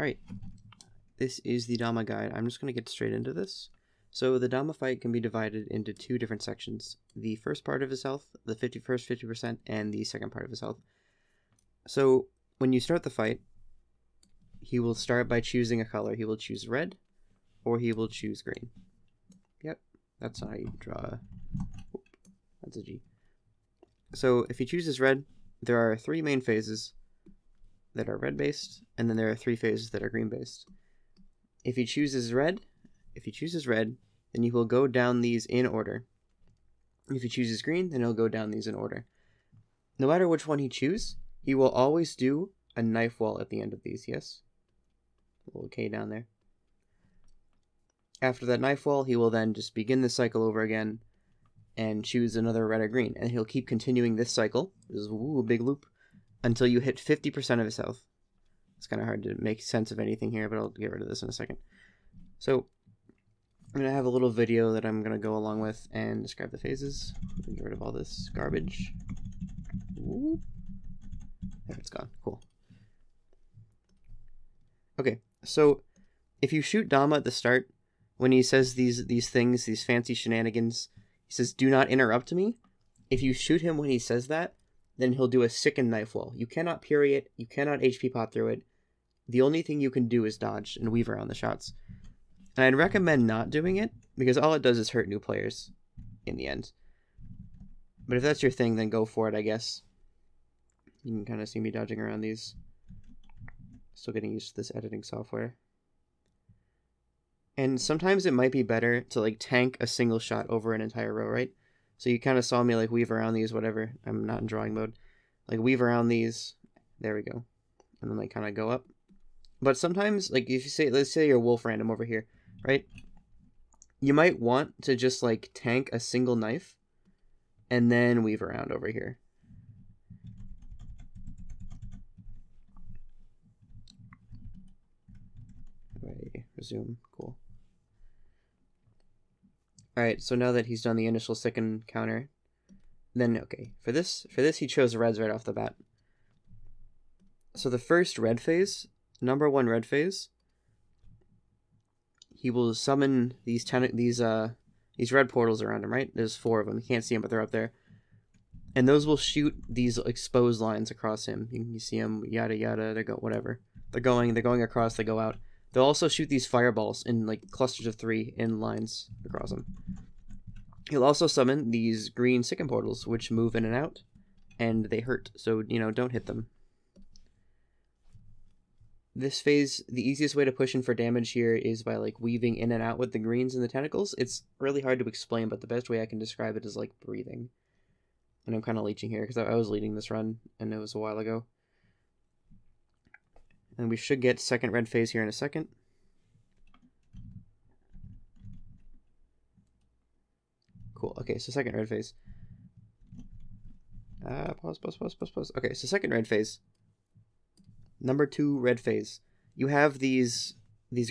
Alright, this is the dammah guide. I'm just going to get straight into this. So the dammah fight can be divided into two different sections. The first part of his health, the first 50%, and the second part of his health. So when you start the fight, he will start by choosing a color. He will choose red, or he will choose green. Yep, that's how you draw. Oop, that's a G. So if he chooses red, there are three main phases that are red-based, and then there are three phases that are green-based. If he chooses red, then he will go down these in order. If he chooses green, then he'll go down these in order. No matter which one he chooses, he will always do a knife wall at the end of these, yes? A little K down there. After that knife wall, he will then just begin the cycle over again and choose another red or green. And he'll keep continuing this cycle, this is a big loop, until you hit 50% of his health. It's kind of hard to make sense of anything here, but I'll get rid of this in a second. So I'm going to have a little video that I'm going to go along with and describe the phases. Get rid of all this garbage. Ooh. There, it's gone. Cool. Okay, so if you shoot dammah at the start, when he says these things, these fancy shenanigans, he says, "Do not interrupt me." If you shoot him when he says that, then he'll do a sicken knife wall. You cannot parry it. You cannot HP pot through it. The only thing you can do is dodge and weave around the shots. And I'd recommend not doing it, because all it does is hurt new players in the end. But if that's your thing, then go for it, I guess. You can kind of see me dodging around these. Still getting used to this editing software. And sometimes it might be better to like tank a single shot over an entire row, right? So you kind of saw me like weave around these, whatever. I'm not in drawing mode. Like weave around these. There we go. And then like kind of go up. But sometimes, like if you say, let's say you're wolf random over here, right? You might want to just like tank a single knife and then weave around over here. Right, resume, cool. Alright, so now that he's done the initial sicken counter, then okay, for this he chose reds right off the bat. So the first red phase, number 1 red phase, he will summon these red portals around him, right? There's 4 of them. You can't see them, but they're up there. And those will shoot these exposed lines across him. You can see them, yada yada, whatever. They're going across, they go out. They'll also shoot these fireballs in like clusters of 3 in lines across them. He'll also summon these green sicken portals, which move in and out, and they hurt, so, you know, don't hit them. This phase, the easiest way to push in for damage here is by like weaving in and out with the greens and the tentacles. It's really hard to explain, but the best way I can describe it is like breathing. And I'm kind of leeching here because I was leading this run, and it was a while ago. And we should get second red phase here in a second. Cool. Okay, so second red phase. Pause. Okay, so second red phase. Number 2 red phase. You have these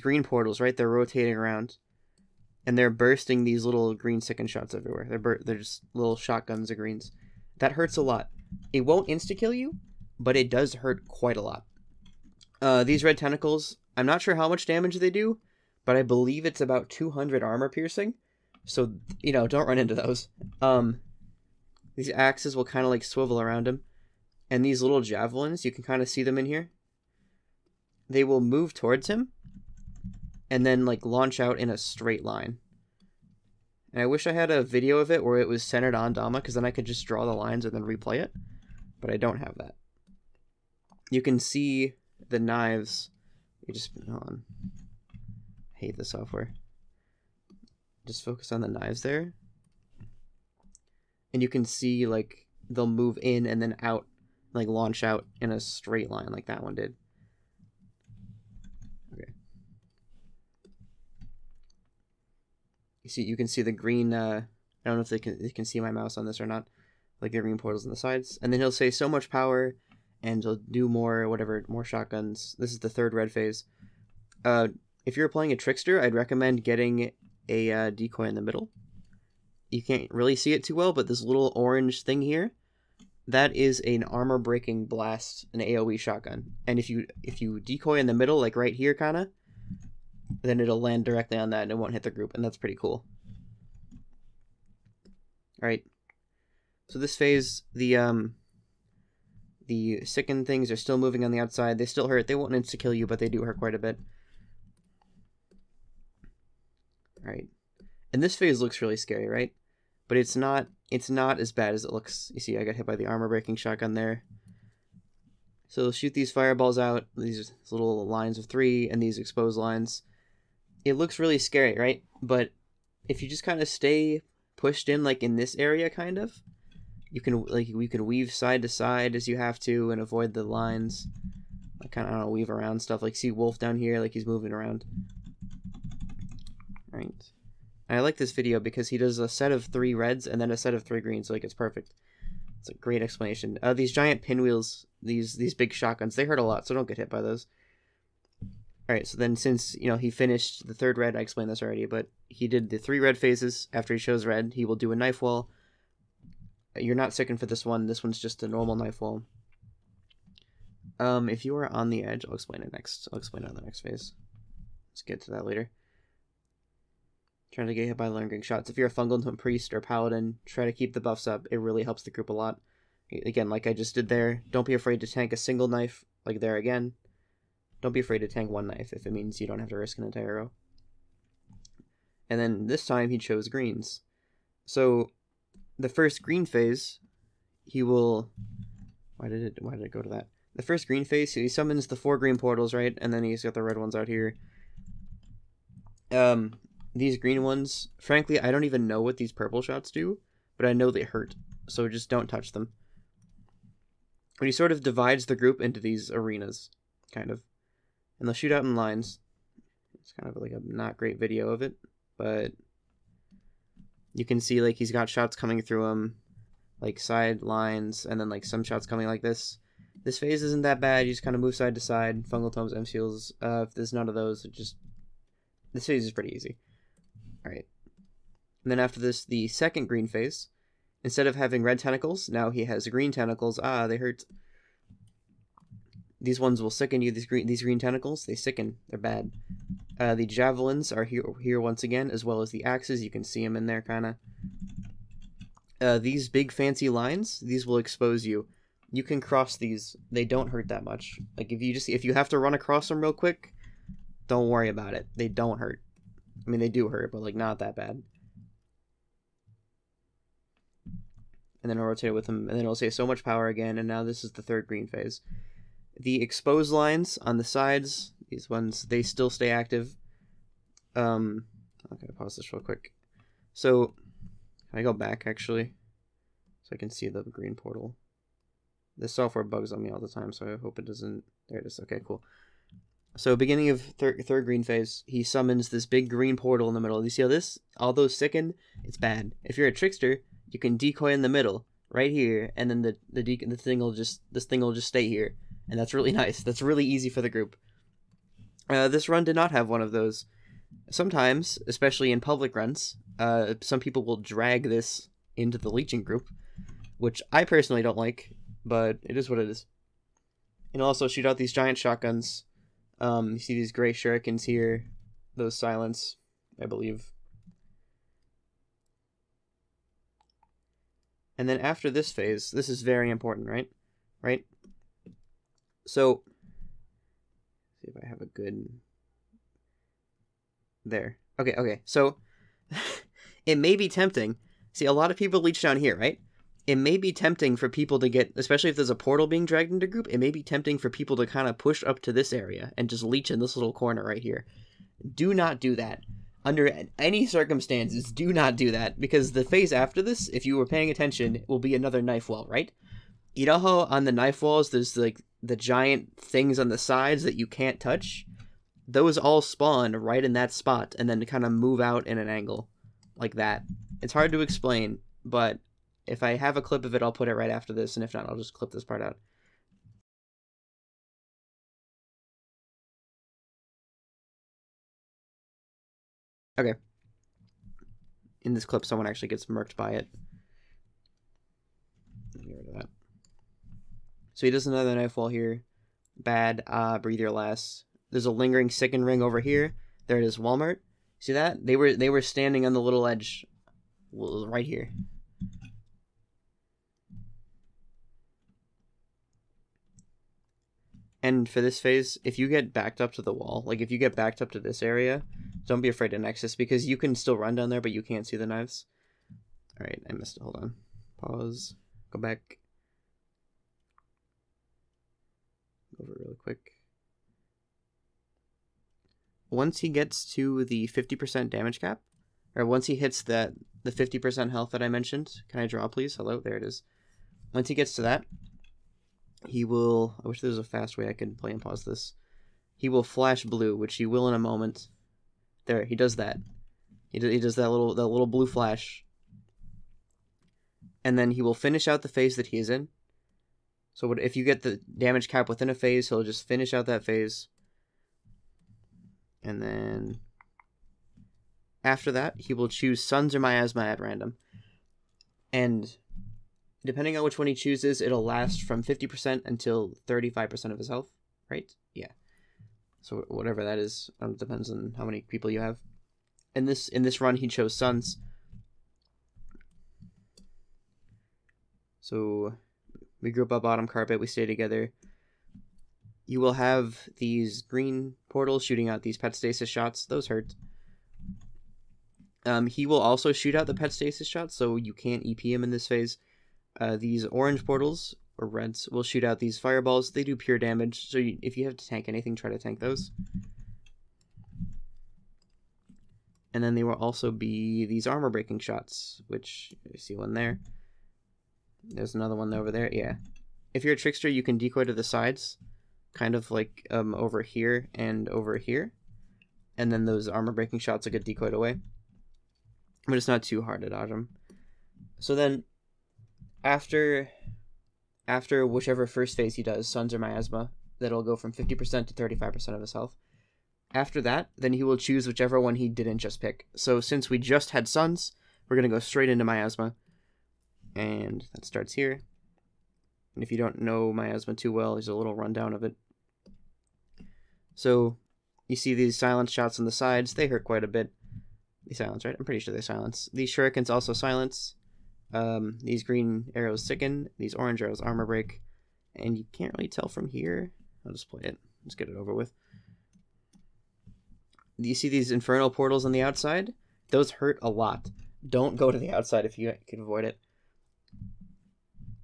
green portals, right? They're rotating around, and they're bursting these little green sicken shots everywhere. They're just little shotguns of greens. That hurts a lot. It won't insta-kill you, but it does hurt quite a lot. These red tentacles, I'm not sure how much damage they do, but I believe it's about 200 armor piercing. So, you know, don't run into those. These axes will kind of like swivel around him. And these little javelins, you can kind of see them in here. They will move towards him and then like launch out in a straight line. And I wish I had a video of it where it was centered on dammah, because then I could just draw the lines and then replay it. But I don't have that. You can see the knives. You just, hold on. I hate the software. Just focus on the knives there. And you can see like they'll move in and then out, like launch out in a straight line like that one did. Okay. You can see the green, I don't know if they can see my mouse on this or not, like the green portals on the sides. And then he'll say so much power, and he'll do more, whatever, more shotguns. This is the third red phase. If you're playing a trickster, I'd recommend getting a decoy in the middle. You can't really see it too well, but this little orange thing here, that is an armor-breaking blast, an AoE shotgun. And if you decoy in the middle, like right here, kind of, then it'll land directly on that and it won't hit the group, and that's pretty cool. Alright. So this phase, the sicken things are still moving on the outside. They still hurt. They won't insta-kill you, but they do hurt quite a bit. Alright. And this phase looks really scary, right? But it's not as bad as it looks. You see, I got hit by the armor-breaking shotgun there. So they'll shoot these fireballs out, these little lines of 3, and these exposed lines. It looks really scary, right? But if you just kind of stay pushed in, like in this area, kind of, you can weave side to side as you have to and avoid the lines. Like kind of, I don't know, weave around stuff. Like see Wolf down here, like he's moving around. Right. And I like this video because he does a set of 3 reds and then a set of 3 greens, so like it's perfect. It's a great explanation. These giant pinwheels, these big shotguns, they hurt a lot, so don't get hit by those. Alright, so then since, you know, he finished the 3rd red, I explained this already, but he did the 3 red phases. After he shows red, he will do a knife wall. You're not sicken for this one. This one's just a normal knife wall. If you are on the edge, I'll explain it next. I'll explain it on the next phase. Let's get to that later. Trying to get hit by lingering shots. If you're a fungal priest or paladin, try to keep the buffs up. It really helps the group a lot. Again, like I just did there, don't be afraid to tank a single knife, like there again. Don't be afraid to tank 1 knife if it means you don't have to risk an entire row. And then this time he chose greens. So the first green phase, he will... Why did it go to that? The first green phase, he summons the 4 green portals, right? And then he's got the red ones out here. These green ones, frankly, I don't even know what these purple shots do, but I know they hurt, so just don't touch them. But he sort of divides the group into these arenas, kind of. And they'll shoot out in lines. It's kind of like a not great video of it, but you can see like he's got shots coming through him, like side lines, and then like some shots coming like this. This phase isn't that bad, you just kind of move side to side, fungal tomes, MCLs. If there's none of those, this phase is pretty easy. Alright. And then after this, the second green phase, instead of having red tentacles, now he has green tentacles. Ah, they hurt. These ones will sicken you. These green tentacles, they sicken. They're bad. The javelins are here once again, as well as the axes. You can see them in there, kind of. These big fancy lines, these will expose you. You can cross these. They don't hurt that much. Like if you have to run across them real quick, don't worry about it. They don't hurt. I mean, they do hurt, but like not that bad. And then I'll rotate it with them, and then it'll say so much power again, and now this is the 3rd green phase. The exposed lines on the sides, these ones, they still stay active. Okay, pause this real quick. So, can I go back, actually? So I can see the green portal. This software bugs on me all the time, so I hope it doesn't... There it is. Okay, cool. So, beginning of third green phase, he summons this big green portal in the middle. You see how this? All those sicken? It's bad. If you're a trickster, you can decoy in the middle, right here, and then this thing will just stay here. And that's really nice. That's really easy for the group. This run did not have one of those. Sometimes, especially in public runs, some people will drag this into the leeching group, which I personally don't like, but it is what it is. And also shoot out these giant shotguns. You see these gray shurikens here. Those silence, I believe. And then after this phase, this is very important, right? Right? So, see if I have a good... There. Okay. So, it may be tempting. See, a lot of people leech down here, right? It may be tempting for people to get, especially if there's a portal being dragged into group, it may be tempting for people to kind of push up to this area and just leech in this little corner right here. Do not do that. Under any circumstances, do not do that, because the phase after this, if you were paying attention, will be another knife wall, right? You know how on the knife walls there's like the giant things on the sides that you can't touch? Those all spawn right in that spot and then kind of move out in an angle like that. It's hard to explain, but if I have a clip of it, I'll put it right after this, and if not, I'll just clip this part out. Okay. In this clip, someone actually gets murked by it. Get rid of that. So he does another knife wall here. Bad. Breathe your last. There's a lingering sicken ring over here. There it is, Walmart. See that? They were standing on the little edge right here. And for this phase, if you get backed up to the wall, like if you get backed up to this area, don't be afraid to nexus, because you can still run down there, but you can't see the knives. Alright, I missed it. Hold on. Pause. Go back. Go over it really quick. Once he gets to the 50% damage cap, or once he hits the 50% health that I mentioned, can I draw, please? Hello, there it is. Once he gets to that, he will... I wish there was a fast way I could play and pause this. He will flash blue, which he will in a moment. There, he does that. He does that little blue flash. And then he will finish out the phase that he is in. So if you get the damage cap within a phase, he'll just finish out that phase. And then after that, he will choose Suns or Miasma at random. And depending on which one he chooses, it'll last from 50% until 35% of his health, right? Yeah. So whatever that is, depends on how many people you have. In this run, he chose Suns. So we group up bottom carpet, we stay together. You will have these green portals shooting out these pet stasis shots. Those hurt. He will also shoot out the pet stasis shots, so you can't EP him in this phase. These orange portals, or reds, will shoot out these fireballs. They do pure damage, so if you have to tank anything, try to tank those. And then there will also be these armor breaking shots, which you see one there. There's another one over there. Yeah. If you're a trickster, you can decoy to the sides, kind of like over here and over here. And then those armor breaking shots will get decoyed away. But it's not too hard to dodge them. So then, after whichever first phase he does, Suns or Miasma, that'll go from 50% to 35% of his health. After that, then he will choose whichever one he didn't just pick. So since we just had Suns, we're going to go straight into Miasma. And that starts here. And if you don't know Miasma too well, there's a little rundown of it. So you see these silence shots on the sides. They hurt quite a bit. They silence, right? I'm pretty sure they silence. These shurikens also silence. These green arrows sicken. These orange arrows armor break. And you can't really tell from here. I'll just play it. Let's get it over with. You see these infernal portals on the outside? Those hurt a lot. Don't go to the outside if you can avoid it.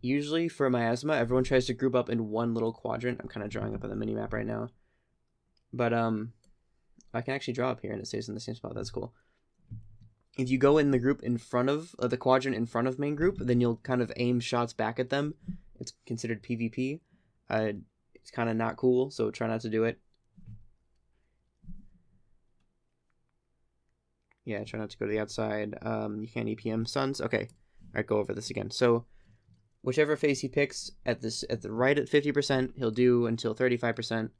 Usually for Miasma, everyone tries to group up in one little quadrant. I'm kind of drawing up on the minimap right now. But I can actually draw up here and it stays in the same spot. That's cool. If you go in the group in front of the quadrant in front of main group, then you'll kind of aim shots back at them. It's considered PvP. It's kind of not cool, so try not to do it. Yeah, try not to go to the outside. You can't EPM Suns. Okay. Alright, go over this again. So whichever phase he picks at the right at 50%, he'll do until 35%,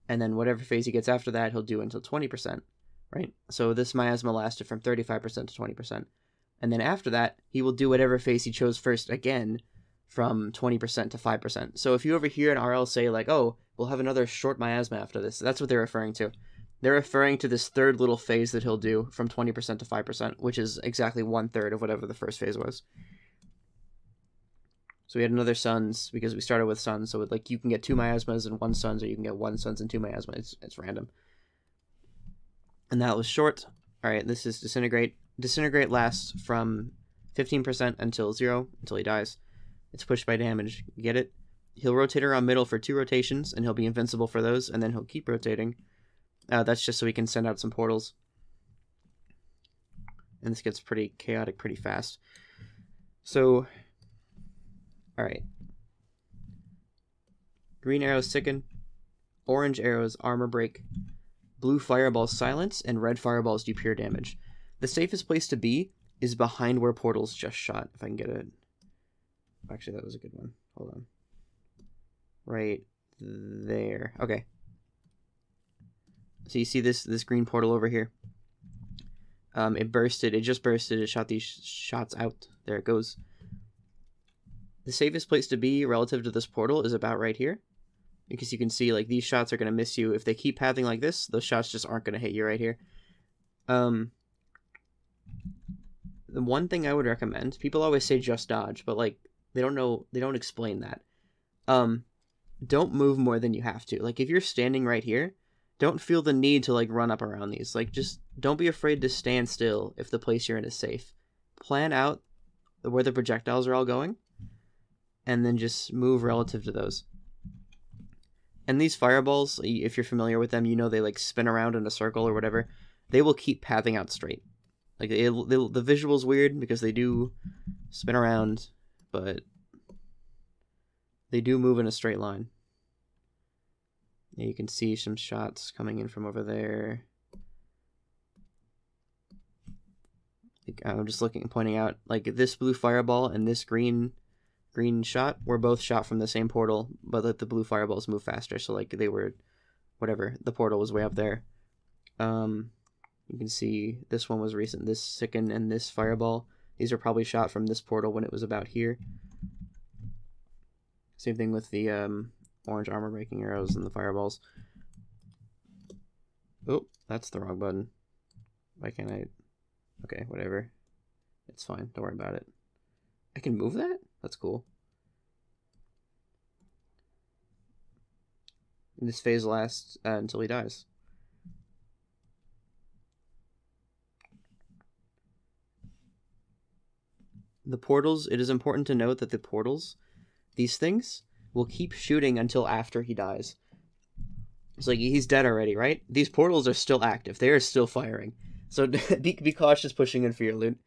and then whatever phase he gets after that, he'll do until 20%, right? So this miasma lasted from 35% to 20%. And then after that, he will do whatever phase he chose first again from 20% to 5%. So if you ever hear an RL say like, "Oh, we'll have another short miasma after this," that's what they're referring to. They're referring to this third little phase that he'll do from 20% to 5%, which is exactly 1/3 of whatever the first phase was. So we had another Suns, because we started with Suns, so like you can get 2 miasmas and 1 Suns, or you can get 1 Suns and 2 miasmas. It's random. And that was short. Alright, this is Disintegrate. Disintegrate lasts from 15% until 0, until he dies. It's pushed by damage. You get it? He'll rotate around middle for 2 rotations, and he'll be invincible for those, and then he'll keep rotating. That's just so he can send out some portals. And this gets pretty chaotic pretty fast. So, alright. Green arrows sicken. Orange arrows armor break. Blue fireballs silence, and red fireballs do pure damage. The safest place to be is behind where portals just shot. If I can get it. Actually, that was a good one. Hold on. Right there. Okay. So you see this green portal over here. It bursted. It just bursted. It shot these shots out. There it goes. the safest place to be relative to this portal is about right here. Because you can see, like, these shots are going to miss you. If they keep pathing like this, those shots just aren't going to hit you right here. The one thing I would recommend, people always say just dodge, but, like, they don't explain that. Don't move more than you have to. Like, if you're standing right here, don't feel the need to, like, run up around these. Like, just don't be afraid to stand still if the place you're in is safe. Plan out where the projectiles are all going, and then just move relative to those. And these fireballs, if you're familiar with them, you know they, like, spin around in a circle or whatever. They will keep pathing out straight. Like, the visual's weird because they do spin around, but they do move in a straight line. You can see some shots coming in from over there. Like, I'm just pointing out, like, this blue fireball and this green shot were both shot from the same portal, but the blue fireballs move faster, so, like, they were, whatever, the portal was way up there. You can see this one was recent, this sicken and this fireball. These are probably shot from this portal when it was about here. Same thing with the orange armor breaking arrows and the fireballs. Oh, that's the wrong button. Why can't I? Okay, whatever. It's fine, don't worry about it. I can move that? That's cool. And this phase lasts until he dies. The portals, it is important to note that the portals, these things, will keep shooting until after he dies. It's like, he's dead already, right? These portals are still active. They are still firing. So be cautious pushing in for your loot.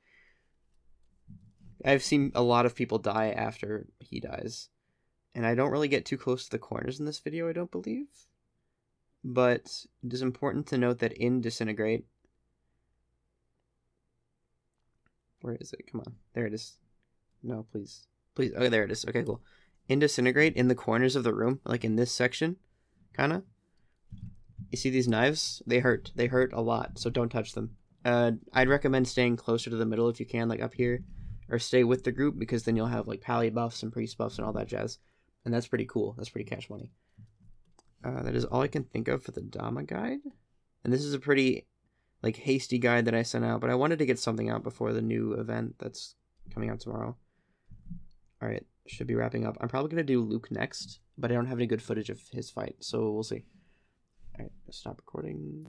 I've seen a lot of people die after he dies. And I don't really get too close to the corners in this video, I don't believe. But it is important to note that in Disintegrate... Where is it? Come on. There it is. No, please. Please. Okay, there it is. Okay, cool. In Disintegrate, in the corners of the room, like in this section, kind of, you see these knives? They hurt. They hurt a lot, so don't touch them. I'd recommend staying closer to the middle if you can, like up here. Or stay with the group, because then you'll have like pally buffs and priest buffs and all that jazz. And that's pretty cool. That's pretty cash money. That is all I can think of for the dammah guide. And this is a pretty, like, hasty guide that I sent out, but I wanted to get something out before the new event that's coming out tomorrow. Alright, should be wrapping up. I'm probably going to do Luke next, but I don't have any good footage of his fight, so we'll see. Alright, stop recording.